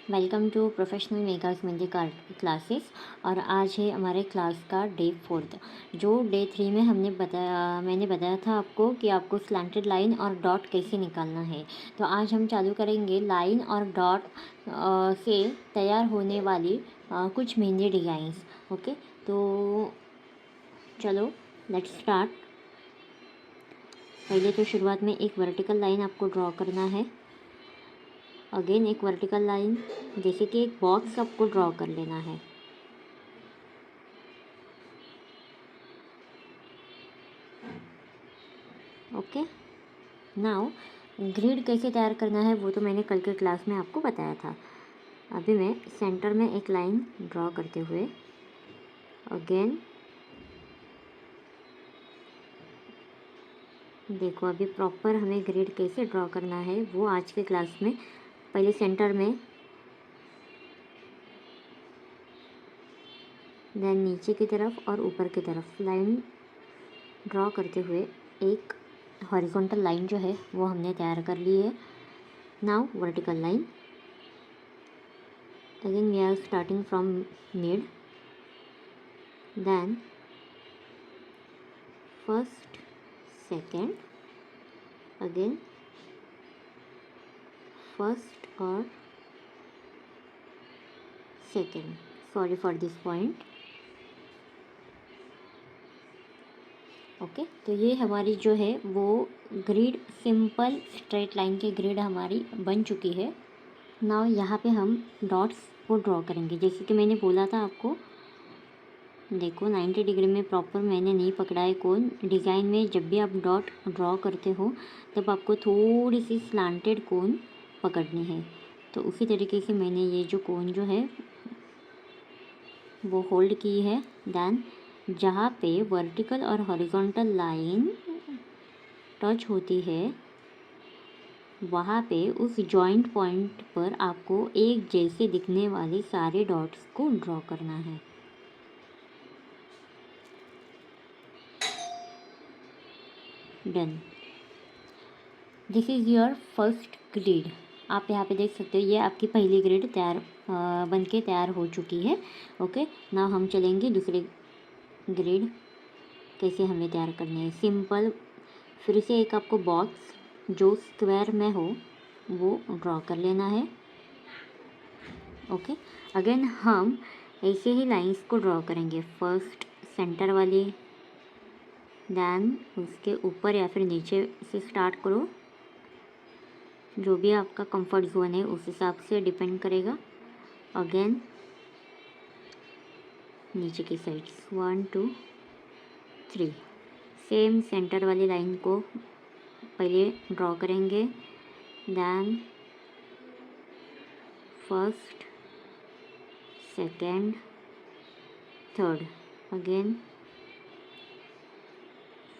Welcome to professional makers mehndi classes. और आज है हमारे क्लास का डे 4। जो डे 3 में मैंने बताया था आपको कि आपको स्लैंटेड लाइन और डॉट कैसे निकालना है। तो आज हम चालू करेंगे लाइन और डॉट से तैयार होने वाली कुछ मेहंदी डिज़ाइंस। ओके, तो चलो लेट्स स्टार्ट। पहले तो शुरुआत में एक वर्टिकल लाइन आपको ड्रॉ करना है। अगेन एक वर्टिकल लाइन, जैसे कि एक बॉक्स आपको ड्रॉ कर लेना है। ओके, नाउ ग्रिड कैसे तैयार करना है वो तो मैंने कल के क्लास में आपको बताया था। अभी मैं सेंटर में एक लाइन ड्रॉ करते हुए अगेन देखो, अभी प्रॉपर हमें ग्रिड कैसे ड्रॉ करना है वो आज के क्लास में पहले सेंटर में, देन नीचे की तरफ और ऊपर की तरफ लाइन ड्रॉ करते हुए एक हॉरिजॉन्टल लाइन जो है वो हमने तैयार कर ली है। Now vertical line, again we are starting from mid, then first, second, again first or second, sorry for this point। Okay, तो ये हमारी जो है वो ग्रिड, सिंपल स्ट्रेट लाइन की ग्रिड हमारी बन चुकी है। नाउ यहाँ पे हम डॉट्स को ड्रॉ करेंगे, जैसे कि मैंने बोला था आपको। देखो 90 डिग्री में प्रॉपर मैंने नहीं पकड़ा है कोन। डिज़ाइन में जब भी आप डॉट ड्रॉ करते हो तब आपको थोड़ी सी स्लांटेड कोन पकड़नी है। तो उसी तरीके से मैंने ये जो कोन जो है वो होल्ड की है। देन जहाँ पे वर्टिकल और हॉरिजॉन्टल लाइन टच होती है वहाँ पे उस जॉइंट पॉइंट पर आपको एक जैसे दिखने वाले सारे डॉट्स को ड्रॉ करना है। Done, this is your first grid. आप यहाँ पे देख सकते हो ये आपकी पहली ग्रिड बन के तैयार हो चुकी है। ओके, नाउ हम चलेंगे दूसरे ग्रिड कैसे हमें तैयार करनी है। सिंपल, फिर से एक आपको बॉक्स जो स्क्वायर में हो वो ड्रॉ कर लेना है। ओके, अगेन हम ऐसे ही लाइंस को ड्रॉ करेंगे। फर्स्ट सेंटर वाली, देन उसके ऊपर या फिर नीचे से स्टार्ट करो, जो भी आपका कंफर्ट जोन है उस हिसाब से डिपेंड करेगा। अगेन नीचे की साइड्स 1 2 3, सेम सेंटर वाली लाइन को पहले ड्रॉ करेंगे। Then first, second, third, again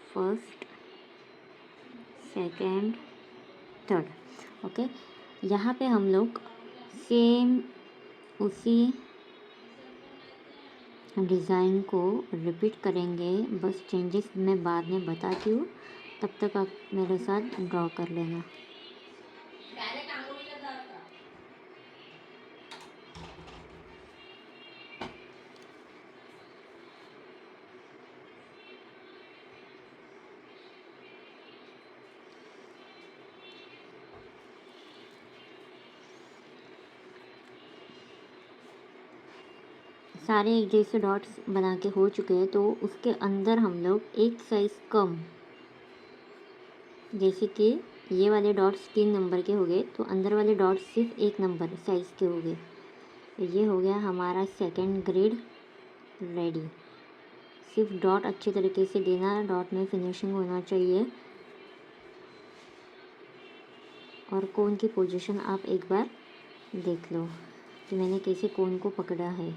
first, second, third. Okay, यहाँ पे हम लोग सेम उसी डिज़ाइन को रिपीट करेंगे, बस चेंजेस मैं बाद में बताती हूँ, तब तक आप मेरे साथ ड्रॉ कर लेना। सारे एक जैसे डॉट्स बना के हो चुके हैं, तो उसके अंदर हम लोग एक साइज़ कम, जैसे कि ये वाले डॉट्स 3 नंबर के हो गए तो अंदर वाले डॉट्स सिर्फ 1 नंबर साइज़ के हो गए। तो ये हो गया हमारा सेकंड ग्रिड रेडी। सिर्फ डॉट अच्छे तरीके से देना, डॉट में फिनिशिंग होना चाहिए। और कोन की पोजीशन आप एक बार देख लो कि मैंने कैसे कोन को पकड़ा है।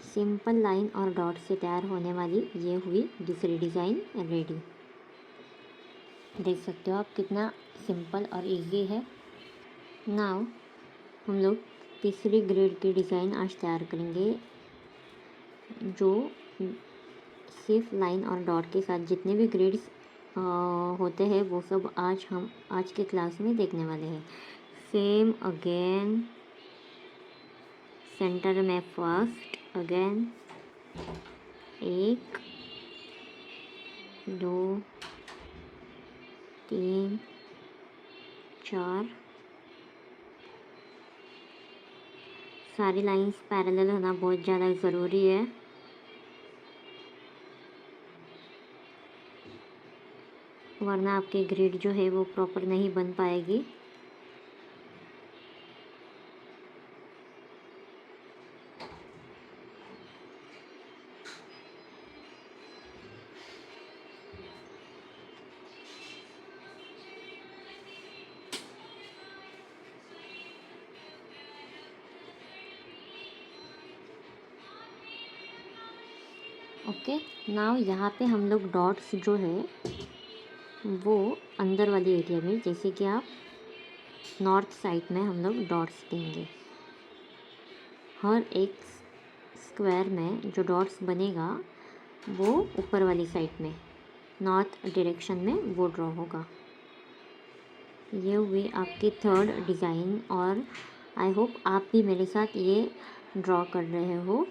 सिंपल लाइन और डॉट से तैयार होने वाली ये हुई दूसरी डिज़ाइन रेडी। देख सकते हो आप कितना सिंपल और इजी है। नाउ हम लोग तीसरी ग्रिड की डिज़ाइन आज तैयार करेंगे, जो सिर्फ लाइन और डॉट के साथ जितने भी ग्रिड्स होते हैं वो सब हम आज के क्लास में देखने वाले हैं। सेम अगेन, सेंटर में फर्स्ट अगेन 1 2 3 4 सारी लाइंस पैरेलल होना बहुत ज़्यादा ज़रूरी है। वरना आपकी ग्रिड जो है वो प्रॉपर नहीं बन पाएगी। ओके, नाउ यहाँ पे हम लोग डॉट्स जो है वो अंदर वाली एरिया में, जैसे कि आप नॉर्थ साइड में हम लोग डॉट्स देंगे। हर एक स्क्वायर में जो डॉट्स बनेगा वो ऊपर वाली साइड में नॉर्थ डायरेक्शन में वो ड्रॉ होगा। ये हुई आपकी थर्ड डिज़ाइन, और आई होप आप भी मेरे साथ ये ड्रॉ कर रहे हो।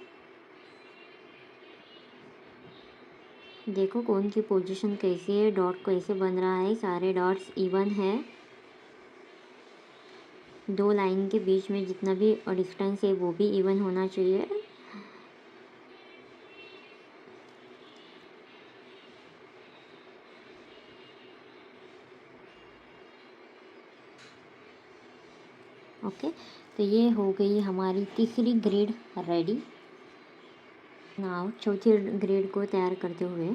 देखो कौन की पोजीशन कैसी है, डॉट कैसे बन रहा है, सारे डॉट्स इवन है। दो लाइन के बीच में जितना भी डिस्टेंस है वो भी इवन होना चाहिए। ओके, तो ये हो गई हमारी तीसरी ग्रिड रेडी। नाउ चौथी ग्रिड को तैयार करते हुए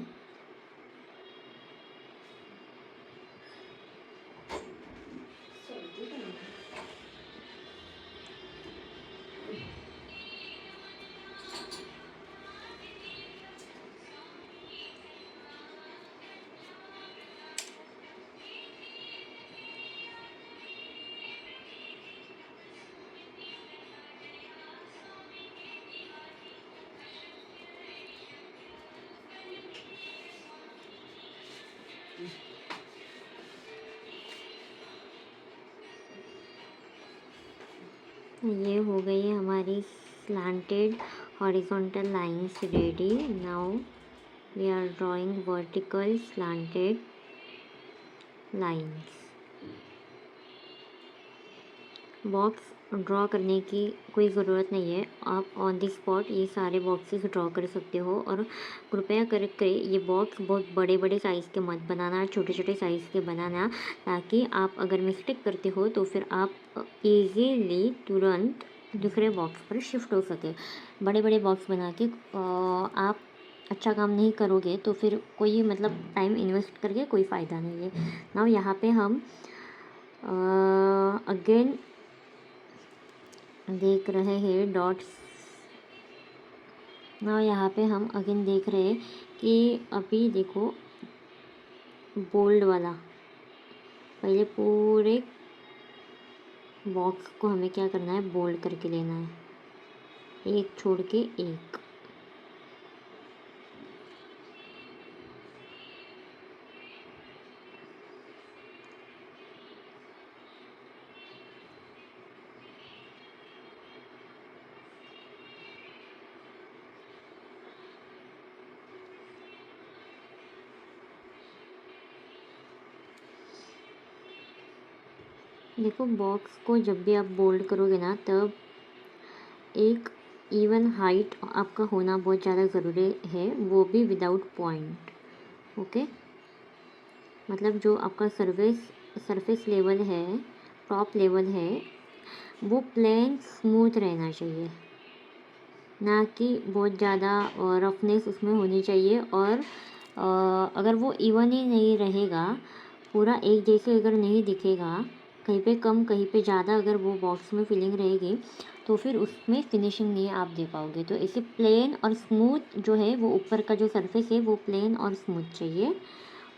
ये हो गई है हमारी slanted horizontal lines ready. Now we are drawing vertical slanted lines. Box draw करने की कोई ज़रूरत नहीं है, आप ऑन द स्पॉट ये सारे बॉक्सेस ड्रॉ कर सकते हो। और कृपया करके ये बॉक्स बहुत बड़े बड़े साइज़ के मत बनाना, छोटे छोटे साइज़ के बनाना, ताकि आप अगर मिस्टेक करते हो तो फिर आप इजीली तुरंत दूसरे बॉक्स पर शिफ्ट हो सके। बड़े बड़े बॉक्स बना के आप अच्छा काम नहीं करोगे तो फिर कोई मतलब टाइम इन्वेस्ट करके कोई फ़ायदा नहीं है। ना यहाँ पे हम अगेन देख रहे हैं डॉट्स। ना यहाँ पे हम अगेन देख रहे हैं कि अभी देखो बोल्ड वाला, पहले पूरे बॉक्स को हमें क्या करना है, बोल्ड करके लेना है, एक छोड़ के एक। देखो बॉक्स को जब भी आप बोल्ड करोगे ना, तब एक इवन हाइट आपका होना बहुत ज़्यादा ज़रूरी है, वो भी विदाउट पॉइंट। ओके, मतलब जो आपका सरफेस लेवल है, टॉप लेवल है, वो प्लेन स्मूथ रहना चाहिए, ना कि बहुत ज़्यादा रफनेस उसमें होनी चाहिए। और अगर वो इवन ही नहीं रहेगा, पूरा एक जैसे अगर नहीं दिखेगा, कहीं पे कम कहीं पे ज़्यादा अगर वो बॉक्स में फिलिंग रहेगी तो फिर उसमें फिनिशिंग नहीं आप दे पाओगे। तो ऐसे प्लेन और स्मूथ जो है, वो ऊपर का जो सरफेस है वो प्लेन और स्मूथ चाहिए।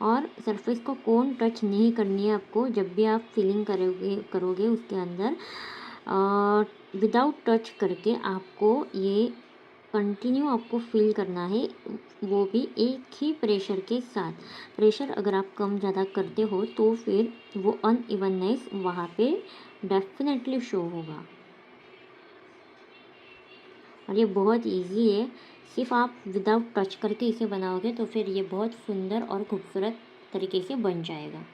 और सरफेस को कोन टच नहीं करनी है आपको जब भी आप फिलिंग करोगे उसके अंदर। विदाउट टच करके आपको ये कंटिन्यू आपको फिल करना है, वो भी एक ही प्रेशर के साथ। प्रेशर अगर आप कम ज़्यादा करते हो तो फिर वो अनइवननेस वहाँ पे डेफिनेटली शो होगा। और ये बहुत इजी है, सिर्फ आप विदाउट टच करके इसे बनाओगे तो फिर ये बहुत सुंदर और खूबसूरत तरीके से बन जाएगा।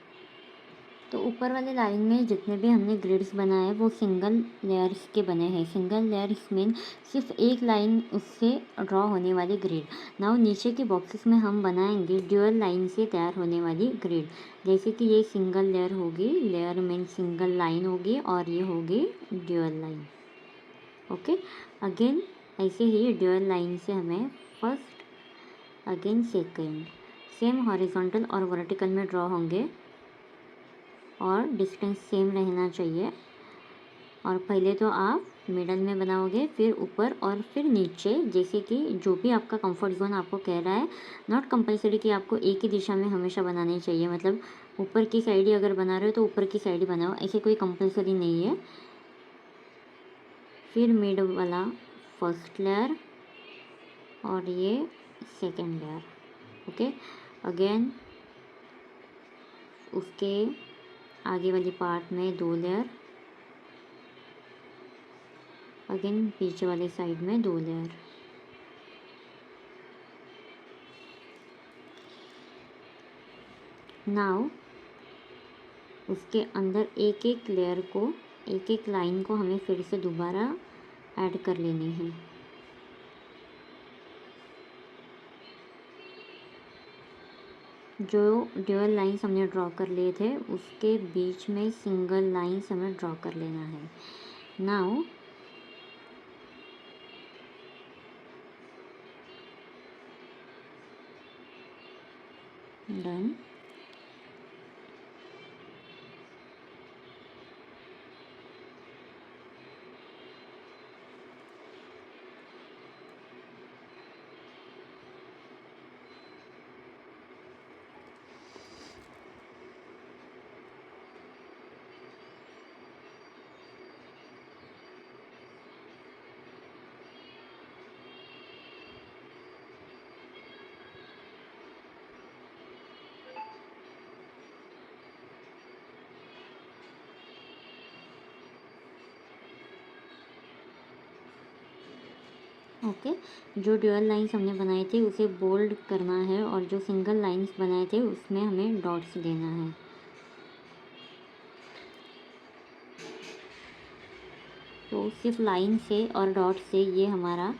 तो ऊपर वाले लाइन में जितने भी हमने ग्रिड्स बनाए हैं वो सिंगल लेयर्स के बने हैं। सिंगल लेयर्स मीन सिर्फ एक लाइन उससे ड्रॉ होने वाली ग्रिड। नाउ नीचे के बॉक्सेस में हम बनाएंगे ड्यूअल लाइन से तैयार होने वाली ग्रिड। जैसे कि ये सिंगल लेयर होगी, लेयर मीन सिंगल लाइन होगी और ये होगी ड्यूअल लाइन। ओके, अगेन ऐसे ही ड्यूअल लाइन से हमें first, again second, same horizontal और वर्टिकल में ड्रॉ होंगे और डिस्टेंस सेम रहना चाहिए। और पहले तो आप मिडल में बनाओगे, फिर ऊपर और फिर नीचे, जैसे कि जो भी आपका कंफर्ट जोन आपको कह रहा है। नॉट कंपलसरी कि आपको एक ही दिशा में हमेशा बनानी चाहिए, मतलब ऊपर की साइड ही अगर बना रहे हो तो ऊपर की साइड ही बनाओ, ऐसे कोई कंपलसरी नहीं है। फिर मिड वाला फर्स्ट लेयर और ये सेकेंड लेयर। ओके, अगेन उसके आगे वाली पार्ट में 2 लेयर, अगेन पीछे वाले साइड में 2 लेयर। नाउ उसके अंदर एक एक लेयर को, एक एक लाइन को हमें फिर से दोबारा ऐड कर लेनी है। जो ड्यूअल लाइंस हमने ड्रॉ कर लिए थे उसके बीच में सिंगल लाइंस हमें ड्रॉ कर लेना है। Now done. ओके, जो ड्यूअल लाइंस हमने बनाए थे उसे बोल्ड करना है और जो सिंगल लाइंस बनाए थे उसमें हमें डॉट्स देना है। तो सिर्फ लाइन से और डॉट से ये हमारा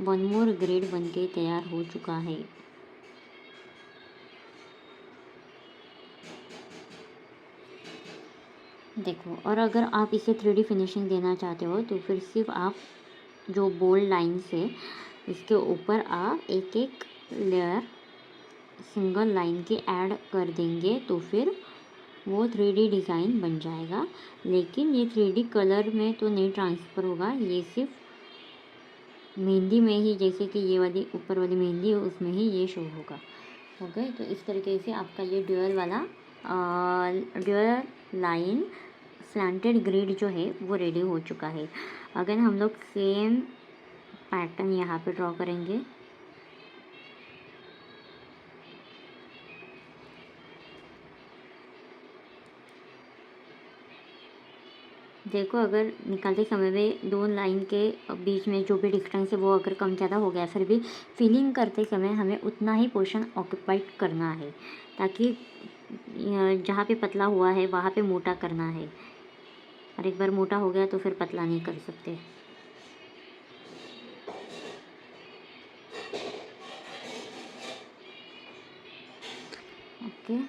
वन मोर ग्रिड बनके तैयार हो चुका है। देखो, और अगर आप इसे 3D फिनिशिंग देना चाहते हो तो फिर सिर्फ आप जो बोल्ड लाइन से इसके ऊपर आप एक एक लेयर सिंगल लाइन की ऐड कर देंगे तो फिर वो 3D डिज़ाइन बन जाएगा। लेकिन ये 3D कलर में तो नहीं ट्रांसफ़र होगा, ये सिर्फ मेहंदी में ही, जैसे कि ये वाली ऊपर वाली मेहंदी है उसमें ही ये शो होगा। ओके, तो इस तरीके से आपका ये ड्यूअल लाइन स्लैंटेड ग्रिड जो है वो रेडी हो चुका है। अगर हम लोग सेम पैटर्न यहाँ पे ड्रॉ करेंगे। देखो, अगर निकालते समय में 2 लाइन के बीच में जो भी डिस्टेंस है वो अगर कम ज़्यादा हो गया, फिर भी फिलिंग करते समय हमें उतना ही पोर्शन ऑक्यूपाइड करना है, ताकि जहाँ पे पतला हुआ है वहाँ पे मोटा करना है। और एक बार मोटा हो गया तो फिर पतला नहीं कर सकते। Okay,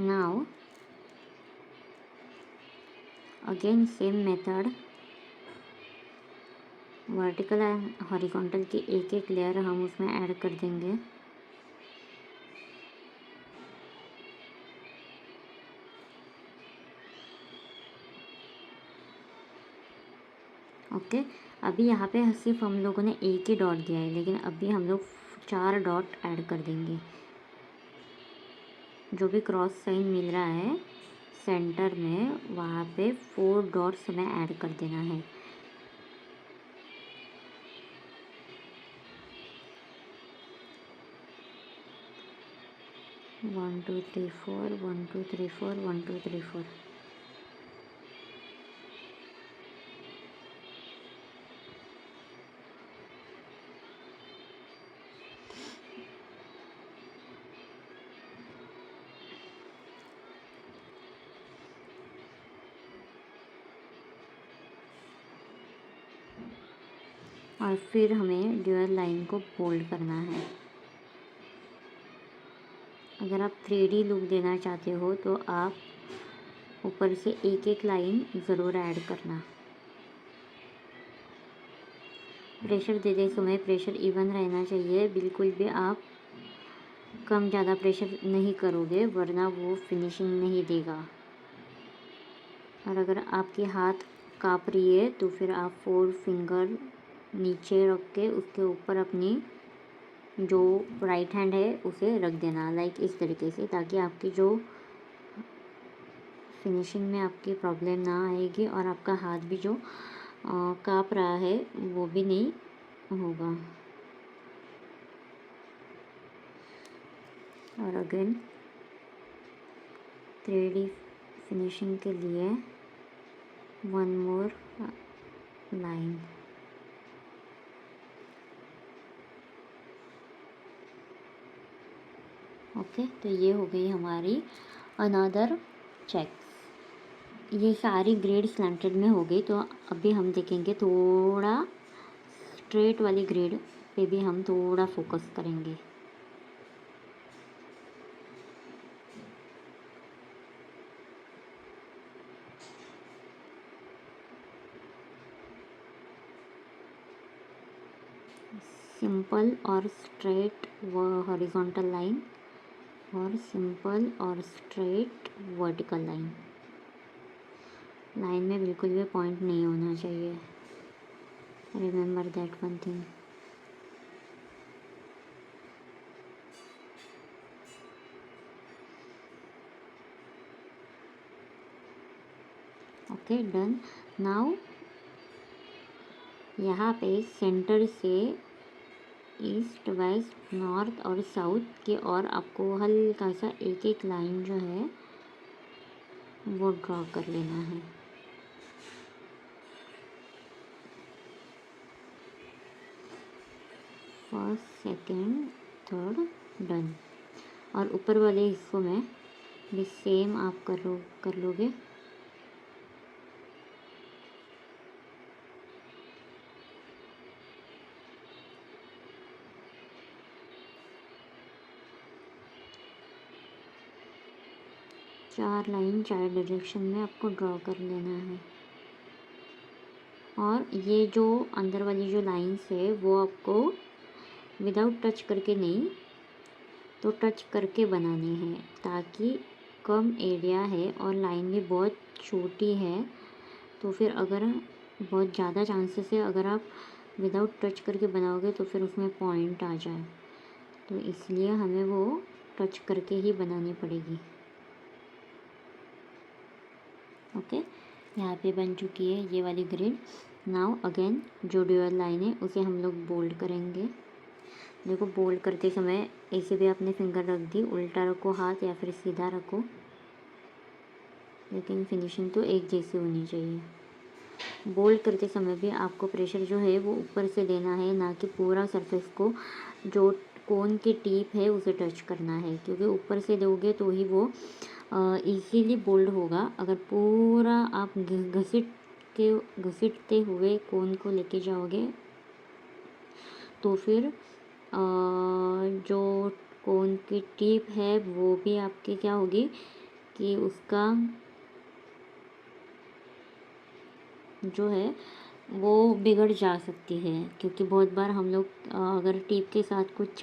now again same method, vertical and horizontal की एक एक लेयर हम उसमें ऐड कर देंगे। ओके, अभी यहाँ पे सिर्फ हम लोगों ने एक ही डॉट दिया है, लेकिन अभी हम लोग 4 डॉट ऐड कर देंगे। जो भी क्रॉस साइन मिल रहा है सेंटर में, वहाँ पे 4 डॉट्स हमें ऐड कर देना है। One two three four, 1 2 3 4, 1 2 3 4। और फिर हमें ड्यूअल लाइन को बोल्ड करना है। अगर आप 3D लुक देना चाहते हो तो आप ऊपर से एक एक लाइन ज़रूर ऐड करना। प्रेशर देते समय प्रेशर इवन रहना चाहिए, बिल्कुल भी आप कम ज़्यादा प्रेशर नहीं करोगे वरना वो फिनिशिंग नहीं देगा। और अगर आपके हाथ काँप रही है तो फिर आप 4 फिंगर नीचे रख के उसके ऊपर अपनी जो राइट हैंड है उसे रख देना, लाइक इस तरीके से, ताकि आपकी जो फिनिशिंग में आपकी प्रॉब्लम ना आएगी और आपका हाथ भी जो काँप रहा है वो भी नहीं होगा। और अगेन 3D फिनिशिंग के लिए 1 मोर लाइन। ओके, तो ये हो गई हमारी अनदर चेक्स। ये सारी ग्रेड स्लैंटेड में हो गई। तो अभी हम देखेंगे थोड़ा स्ट्रेट वाली ग्रेड पे भी हम थोड़ा फोकस करेंगे। सिंपल और स्ट्रेट व हॉरिजॉन्टल लाइन और सिंपल और स्ट्रेट वर्टिकल लाइन। लाइन में बिल्कुल भी पॉइंट नहीं होना चाहिए, remember that one thing. Okay, done. Now यहाँ पे सेंटर से ईस्ट वेस्ट नॉर्थ और साउथ के और आपको हल्का सा एक एक लाइन जो है वो ड्रॉ कर लेना है। First, second, third, done. और ऊपर वाले हिस्सों में भी सेम आप कर लोगे। चार लाइन 4 डायरेक्शन में आपको ड्रॉ कर लेना है। और ये जो अंदर वाली जो लाइंस है वो आपको विदाउट टच करके नहीं तो टच करके बनानी है, ताकि कम एरिया है और लाइन भी बहुत छोटी है। तो फिर अगर बहुत ज़्यादा चांसेस है अगर आप विदाउट टच करके बनाओगे तो फिर उसमें पॉइंट आ जाए, तो इसलिए हमें वो टच करके ही बनानी पड़ेगी। ओके, यहाँ पे बन चुकी है ये वाली ग्रिड। नाउ अगेन जो ड्यूअल लाइन है उसे हम लोग बोल्ड करेंगे। देखो, बोल्ड करते समय ऐसे भी आपने फिंगर रख दी, उल्टा रखो हाथ या फिर सीधा रखो, लेकिन फिनिशिंग तो एक जैसी होनी चाहिए। बोल्ड करते समय भी आपको प्रेशर जो है वो ऊपर से देना है, ना कि पूरा सरफेस को जो कोन की टिप है उसे टच करना है, क्योंकि ऊपर से दोगे तो ही वो इजीली बोल्ड होगा। अगर पूरा आप घसीटते हुए कोन को लेके जाओगे तो फिर जो कोन की टिप है वो भी आपकी क्या होगी कि उसका जो है वो बिगड़ जा सकती है। क्योंकि बहुत बार हम लोग अगर टिप के साथ कुछ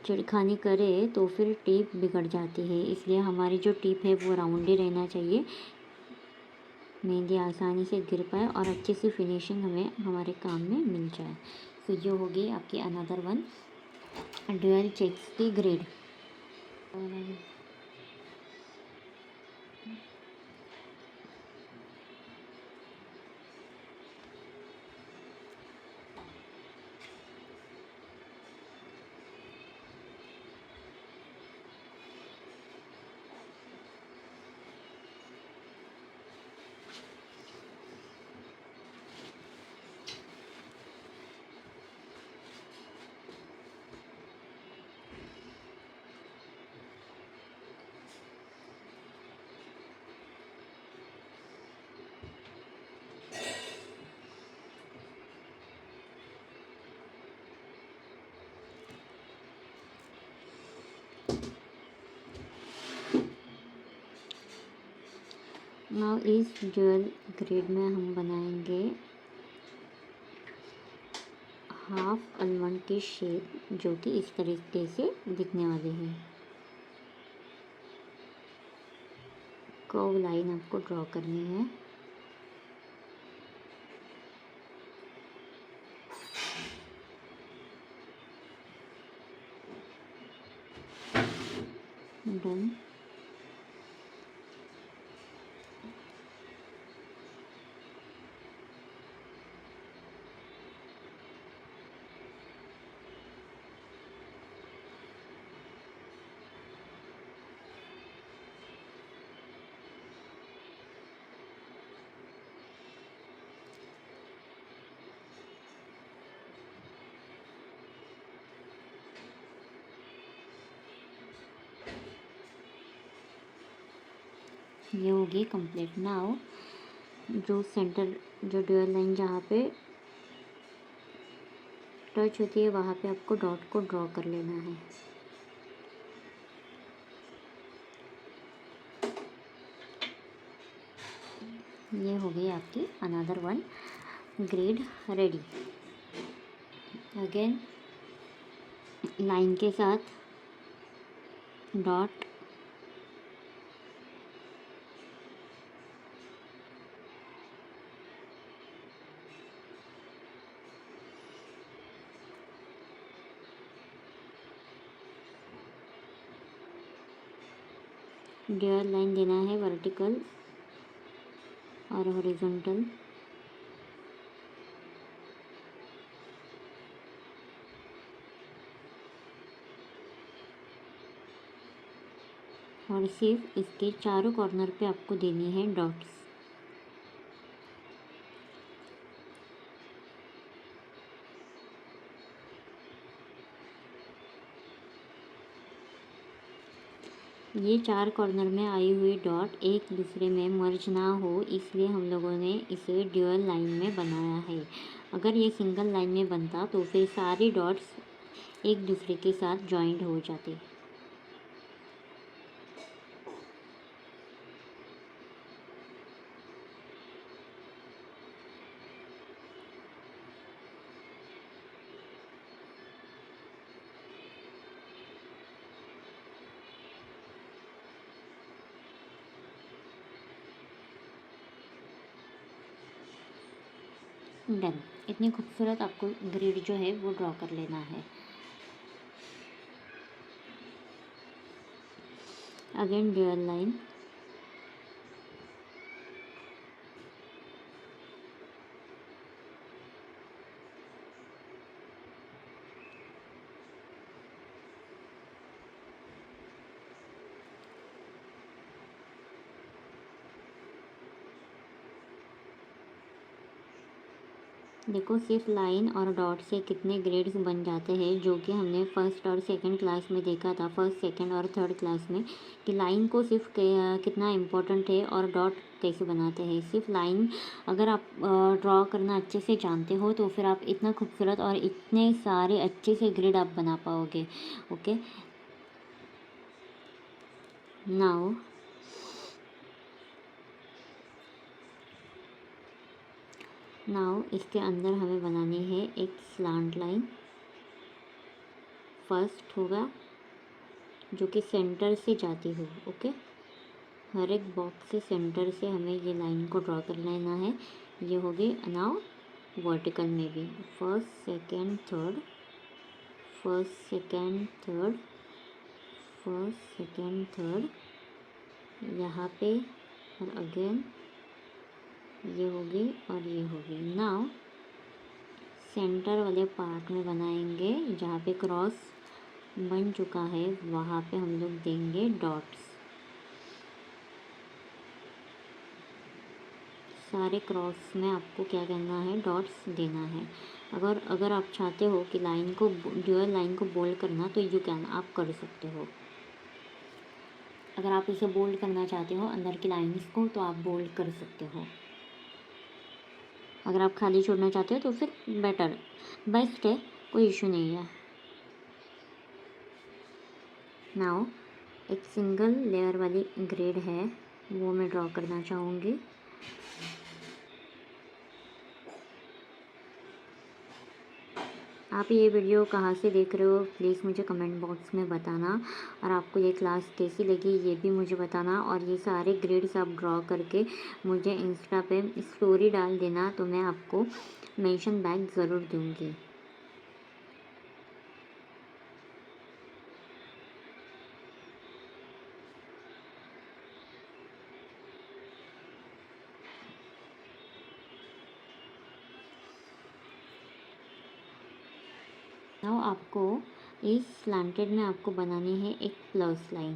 छिड़खानी करे तो फिर टिप बिगड़ जाती है। इसलिए हमारी जो टिप है वो राउंड ही रहना चाहिए। मेहंदी आसानी से गिर पाए और अच्छे से फिनिशिंग हमें हमारे काम में मिल जाए। तो ये हो गई आपकी अनदर वन ड्यूअल चेक्स की ग्रिड। नाउ इस ड्यूअल ग्रिड में हम बनाएंगे हाफ आलमंड की शेप, जो कि इस तरीके से दिखने वाले हैं। कर्व लाइन आपको ड्रॉ करनी है। डन। ये होगी कंप्लीट। नाउ जो सेंटर, जो ड्यूअल लाइन जहाँ पे टच होती है वहाँ पे आपको डॉट को ड्रॉ कर लेना है। ये हो गई आपकी another one grid ready. Again line के साथ डॉट, ड्यूअल लाइन देना है वर्टिकल और हॉरिजॉन्टल। और सिर्फ इसके चारों कॉर्नर पे आपको देनी है डॉट्स। ये चार कॉर्नर में आई हुई डॉट एक दूसरे में मर्ज ना हो, इसलिए हम लोगों ने इसे ड्यूअल लाइन में बनाया है। अगर ये सिंगल लाइन में बनता तो फिर सारी डॉट्स एक दूसरे के साथ जॉइंट हो जाते। डन। इतनी खूबसूरत आपको ग्रिड जो है वो ड्रॉ कर लेना है। अगेन ड्यूअल लाइन, देखो सिर्फ लाइन और डॉट से कितने ग्रेड्स बन जाते हैं, जो कि हमने फर्स्ट और सेकंड क्लास में देखा था, फर्स्ट सेकंड और थर्ड क्लास में, कि लाइन को सिर्फ कितना इम्पोर्टेंट है और डॉट कैसे बनाते हैं। सिर्फ लाइन अगर आप ड्रॉ करना अच्छे से जानते हो तो फिर आप इतना खूबसूरत और इतने सारे अच्छे से ग्रिड आप बना पाओगे। ओके, नाउ इसके अंदर हमें बनानी है एक स्लांट लाइन। फर्स्ट होगा जो कि सेंटर से जाती हो। ओके, हर एक बॉक्स से सेंटर से हमें ये लाइन को ड्रॉ कर लेना है। ये होगी नाउ वर्टिकल में भी first second third, first second third, first second third यहाँ पे, और अगेन ये होगी और ये होगी। नाउ सेंटर वाले पार्ट में बनाएंगे, जहाँ पे क्रॉस बन चुका है वहाँ पे हम लोग देंगे डॉट्स। सारे क्रॉस में आपको क्या करना है, डॉट्स देना है। अगर आप चाहते हो कि लाइन को ड्यूअल लाइन को बोल्ड करना तो यू कैन, आप कर सकते हो। अगर आप इसे बोल्ड करना चाहते हो अंदर की लाइंस को तो आप बोल्ड कर सकते हो। अगर आप खाली छोड़ना चाहते हो तो फिर बेटर बेस्ट है, कोई इशू नहीं है। नाउ एक सिंगल लेयर वाली ग्रिड है वो मैं ड्रॉ करना चाहूँगी। आप ये वीडियो कहाँ से देख रहे हो प्लीज़ मुझे कमेंट बॉक्स में बताना, और आपको ये क्लास कैसी लगी ये भी मुझे बताना। और ये सारे ग्रिड्स आप ड्रॉ करके मुझे इंस्टा पे स्टोरी डाल देना, तो मैं आपको मेंशन बैक ज़रूर दूँगी। नाउ आपको इस स्लैंटेड में आपको बनानी है एक प्लस लाइन।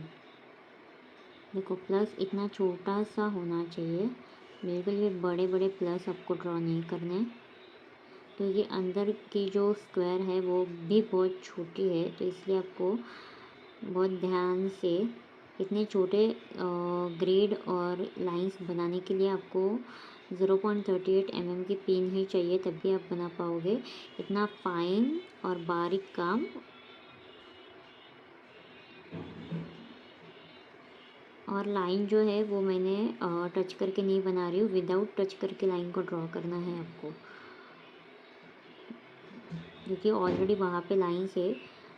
देखो प्लस इतना छोटा सा होना चाहिए, बिल्कुल ये बड़े बड़े प्लस आपको ड्रॉ नहीं करने। तो ये अंदर की जो स्क्वायर है वो भी बहुत छोटी है, तो इसलिए आपको बहुत ध्यान से इतने छोटे ग्रिड और लाइंस बनाने के लिए आपको 0.38 mm की पिन ही चाहिए, तभी आप बना पाओगे इतना फाइन और बारीक काम। और लाइन जो है वो मैंने टच करके नहीं बना रही हूँ, विदाउट टच करके लाइन को ड्रॉ करना है आपको, क्योंकि ऑलरेडी वहाँ पे लाइन से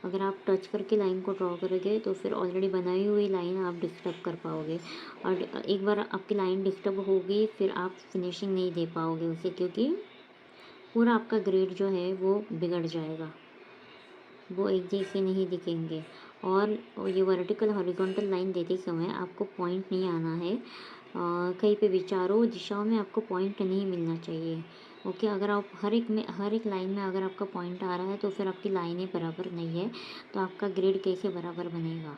अगर आप टच करके लाइन को ड्रॉ करोगे तो फिर ऑलरेडी बनाई हुई लाइन आप डिस्टर्ब कर पाओगे, और एक बार आपकी लाइन डिस्टर्ब होगी फिर आप फिनिशिंग नहीं दे पाओगे उसे, क्योंकि पूरा आपका ग्रेड जो है वो बिगड़ जाएगा, वो एक जैसे नहीं दिखेंगे। और ये वर्टिकल हॉरिजॉन्टल लाइन देते समय आपको पॉइंट नहीं आना है, कहीं पे भी चारों दिशाओं में आपको पॉइंट नहीं मिलना चाहिए। ओके, अगर आप हर एक लाइन में अगर आपका पॉइंट आ रहा है तो फिर आपकी लाइनें बराबर नहीं है, तो आपका ग्रेड कैसे बराबर बनेगा।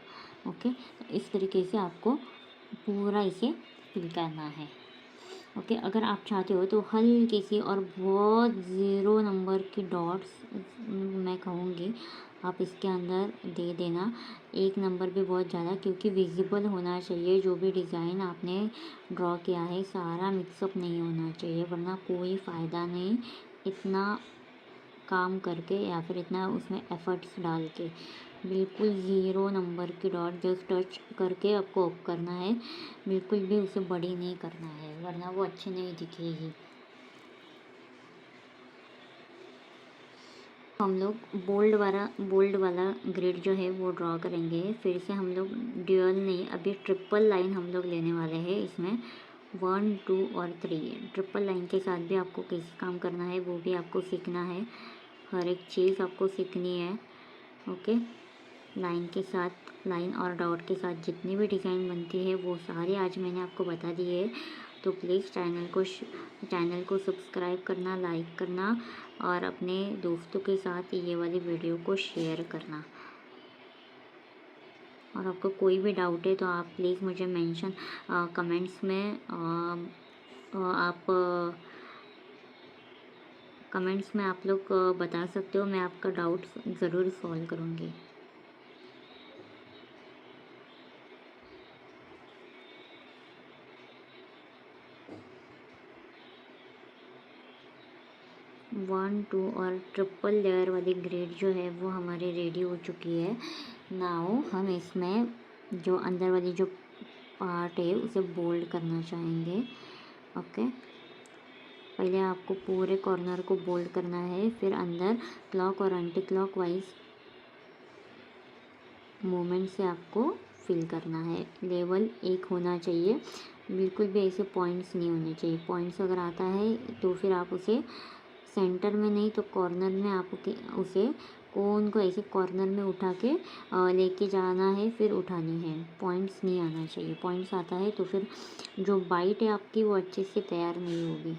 ओके, इस तरीके से आपको पूरा इसे फिल करना है। ओके, अगर आप चाहते हो तो हल्की सी और बहुत ज़ीरो नंबर की डॉट्स मैं कहूँगी आप इसके अंदर दे देना, एक नंबर भी बहुत ज़्यादा, क्योंकि विजिबल होना चाहिए जो भी डिज़ाइन आपने ड्रॉ किया है, सारा मिक्सअप नहीं होना चाहिए, वरना कोई फ़ायदा नहीं इतना काम करके या फिर इतना उसमें एफ़र्ट्स डाल के। बिल्कुल ज़ीरो नंबर की डॉट जस्ट टच करके आपको ऑफ करना है, बिल्कुल भी उसे बड़ी नहीं करना है, वरना वो अच्छी नहीं दिखेगी। हम लोग बोल्ड वाला ग्रिड जो है वो ड्रॉ करेंगे। फिर से हम लोग ड्यूअल नहीं, अभी ट्रिपल लाइन हम लोग लेने वाले हैं इसमें 1 2 और 3। ट्रिपल लाइन के साथ भी आपको कैसे काम करना है वो भी आपको सीखना है, हर एक चीज़ आपको सीखनी है। ओके, लाइन के साथ, लाइन और डॉट के साथ जितनी भी डिज़ाइन बनती है वो सारी आज मैंने आपको बता दी है। तो प्लीज़ चैनल को सब्सक्राइब करना, लाइक करना और अपने दोस्तों के साथ ये वाली वीडियो को शेयर करना। और आपको कोई भी डाउट है तो आप प्लीज़ मुझे मेंशन कमेंट्स में आप कमेंट्स में आप लोग बता सकते हो, मैं आपका डाउट ज़रूर सॉल्व करूँगी। वन टू और ट्रिपल लेयर वाली ग्रिड जो है वो हमारी रेडी हो चुकी है। नाउ हम इसमें जो अंदर वाली जो पार्ट है उसे बोल्ड करना चाहेंगे। ओके, पहले आपको पूरे कॉर्नर को बोल्ड करना है, फिर अंदर क्लॉक और एंटी क्लॉक वाइज मूवमेंट से आपको फिल करना है। लेवल 1 होना चाहिए, बिल्कुल भी ऐसे पॉइंट्स नहीं होने चाहिए। पॉइंट्स अगर आता है तो फिर आप उसे सेंटर में नहीं तो कॉर्नर में आप उसे कोन को ऐसे कॉर्नर में उठा के लेके जाना है, फिर उठानी है। पॉइंट्स नहीं आना चाहिए, पॉइंट्स आता है तो फिर जो बाइट है आपकी वो अच्छे से तैयार नहीं होगी।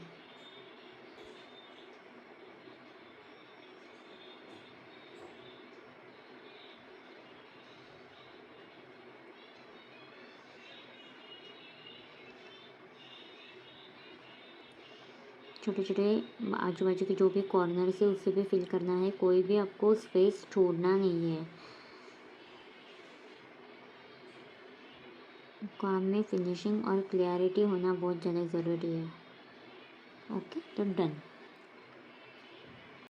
छोटे छोटे आजू बाजू के जो भी कॉर्नर है उससे भी फिल करना है, कोई भी आपको स्पेस छोड़ना नहीं है। काम में फिनिशिंग और क्लियरिटी होना बहुत ज़्यादा ज़रूरी है। ओके, तो डन।